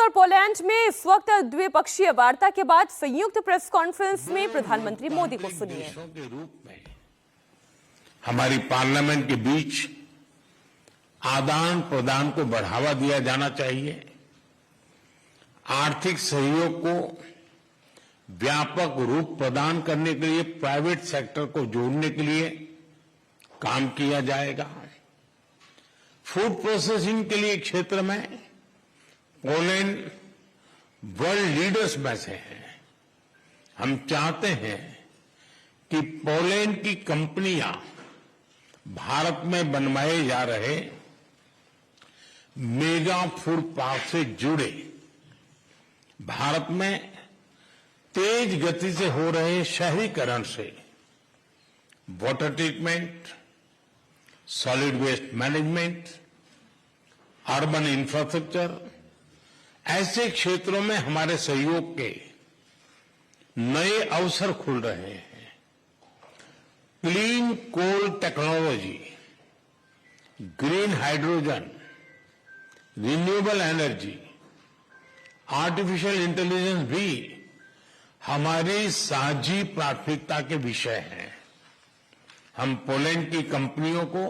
और पोलैंड में इस वक्त द्विपक्षीय वार्ता के बाद संयुक्त प्रेस कॉन्फ्रेंस में प्रधानमंत्री मोदी को सुनिए। देशों के रूप में हमारी पार्लियामेंट के बीच आदान प्रदान को बढ़ावा दिया जाना चाहिए। आर्थिक सहयोग को व्यापक रूप प्रदान करने के लिए प्राइवेट सेक्टर को जोड़ने के लिए काम किया जाएगा। फूड प्रोसेसिंग के लिए क्षेत्र में पोलैंड वर्ल्ड लीडर्स में से है। हम चाहते हैं कि पोलैंड की कंपनियां भारत में बनवाए जा रहे मेगा फूड पार्क से जुड़े, भारत में तेज गति से हो रहे शहरीकरण से water treatment, solid waste management, urban infrastructure, ऐसे क्षेत्रों में हमारे सहयोग के नए अवसर खुल रहे हैं। Clean coal technology, green hydrogen, renewable energy, artificial intelligence भी हमारी साझी प्राथमिकता के विषय हैं। हम पोलैंड की कंपनियों को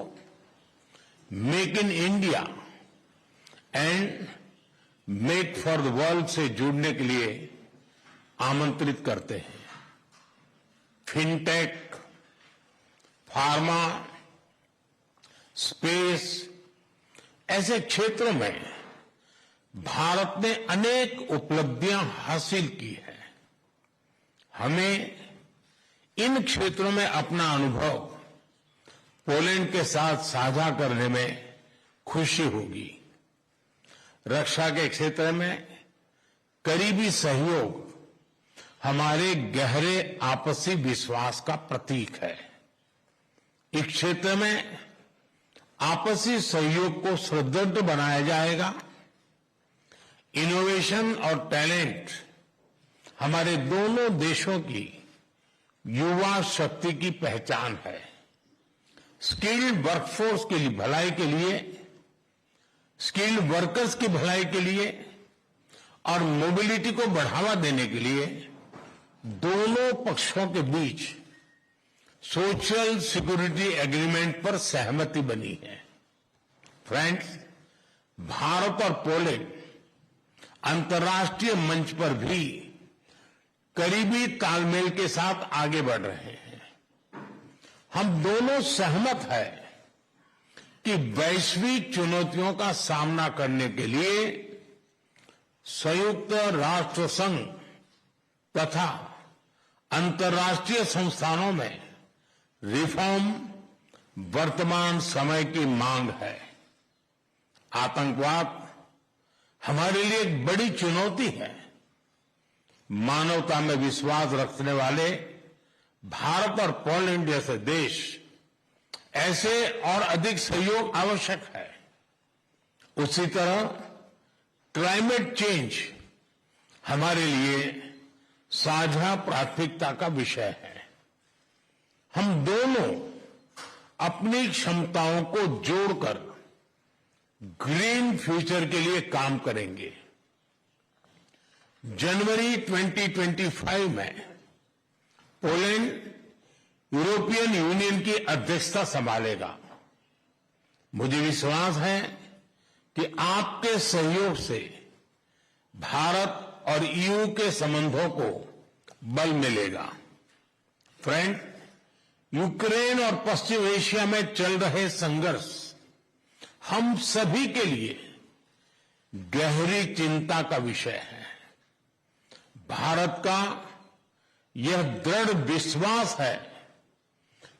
make in India and make for the world से जुड़ने के लिए आमंत्रित करते हैं। फिनटेक, फार्मा, स्पेस, ऐसे क्षेत्रों में भारत ने अनेक उपलब्धियां हासिल की है। हमें इन क्षेत्रों में अपना अनुभव पोलैंड के साथ साझा करने में खुशी होगी। रक्षा के क्षेत्र में करीबी सहयोग हमारे गहरे आपसी विश्वास का प्रतीक है। इस क्षेत्र में आपसी सहयोग को सुदृढ़ बनाया जाएगा। इनोवेशन और टैलेंट हमारे दोनों देशों की युवा शक्ति की पहचान है। स्किल्ड वर्कफोर्स की भलाई के लिए, स्किल्ड वर्कर्स की भलाई के लिए और मोबिलिटी को बढ़ावा देने के लिए दोनों पक्षों के बीच सोशल सिक्योरिटी एग्रीमेंट पर सहमति बनी है। फ्रेंड्स, भारत और पोलैंड अंतर्राष्ट्रीय मंच पर भी करीबी तालमेल के साथ आगे बढ़ रहे हैं। हम दोनों सहमत हैं कि वैश्विक चुनौतियों का सामना करने के लिए संयुक्त राष्ट्र संघ तथा अंतर्राष्ट्रीय संस्थानों में रिफॉर्म वर्तमान समय की मांग है। आतंकवाद हमारे लिए एक बड़ी चुनौती है। मानवता में विश्वास रखने वाले भारत और पोलैंड जैसे देश ऐसे और अधिक सहयोग आवश्यक है। उसी तरह क्लाइमेट चेंज हमारे लिए साझा प्राथमिकता का विषय है। हम दोनों अपनी क्षमताओं को जोड़कर ग्रीन फ्यूचर के लिए काम करेंगे। जनवरी 2025 में पोलैंड यूरोपियन यूनियन की अध्यक्षता संभालेगा। मुझे विश्वास है कि आपके सहयोग से भारत और ईयू के संबंधों को बल मिलेगा। फ्रेंड, यूक्रेन और पश्चिम एशिया में चल रहे संघर्ष हम सभी के लिए गहरी चिंता का विषय है। भारत का यह दृढ़ विश्वास है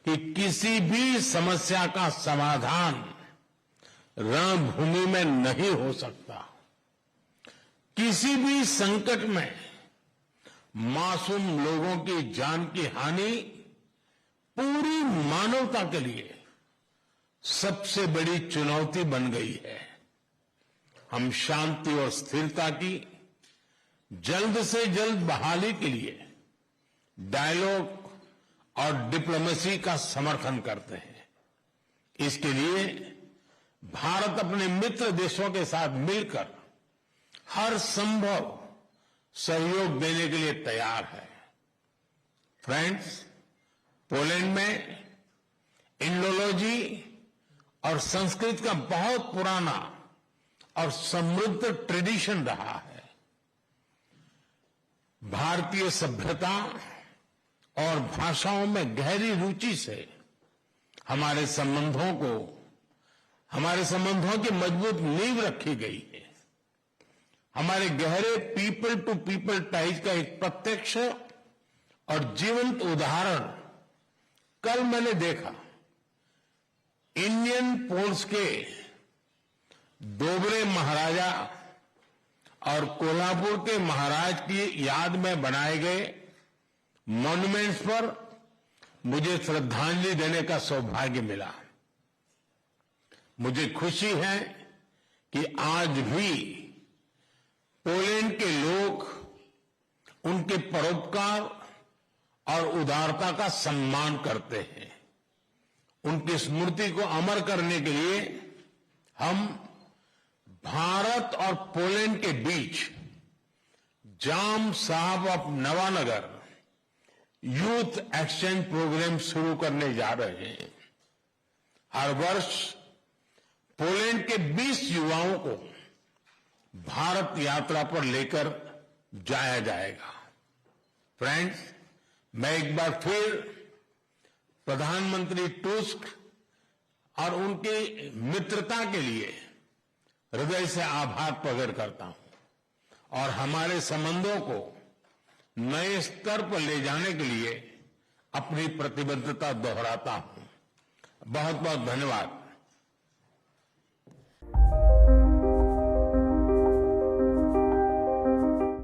कि किसी भी समस्या का समाधान रणभूमि में नहीं हो सकता। किसी भी संकट में मासूम लोगों की जान की हानि पूरी मानवता के लिए सबसे बड़ी चुनौती बन गई है। हम शांति और स्थिरता की जल्द से जल्द बहाली के लिए डायलॉग और डिप्लोमेसी का समर्थन करते हैं। इसके लिए भारत अपने मित्र देशों के साथ मिलकर हर संभव सहयोग देने के लिए तैयार है। फ्रेंड्स, पोलैंड में इंडोलॉजी और संस्कृत का बहुत पुराना और समृद्ध ट्रेडिशन रहा है। भारतीय सभ्यता और भाषाओं में गहरी रुचि से हमारे संबंधों की मजबूत नींव रखी गई है। हमारे गहरे पीपल टू पीपल टाइज का एक प्रत्यक्ष और जीवंत उदाहरण कल मैंने देखा। इंडियन पोल्स के दोबरे महाराजा और कोल्हापुर के महाराज की याद में बनाए गए मॉन्यूमेंट्स पर मुझे श्रद्धांजलि देने का सौभाग्य मिला। मुझे खुशी है कि आज भी पोलैंड के लोग उनके परोपकार और उदारता का सम्मान करते हैं। उनकी स्मृति को अमर करने के लिए हम भारत और पोलैंड के बीच Jam Sahib of Nawanagar youth exchange programme शुरू करने जा रहे हैं। हर वर्ष पोलैंड के 20 युवाओं को भारत यात्रा पर लेकर जाया जाएगा। फ्रेंड्स, मैं एक बार फिर प्रधानमंत्री टुस्क और उनकी मित्रता के लिए हृदय से आभार प्रकट करता हूं और हमारे संबंधों को नए स्तर पर ले जाने के लिए अपनी प्रतिबद्धता दोहराता हूं। बहुत बहुत धन्यवाद।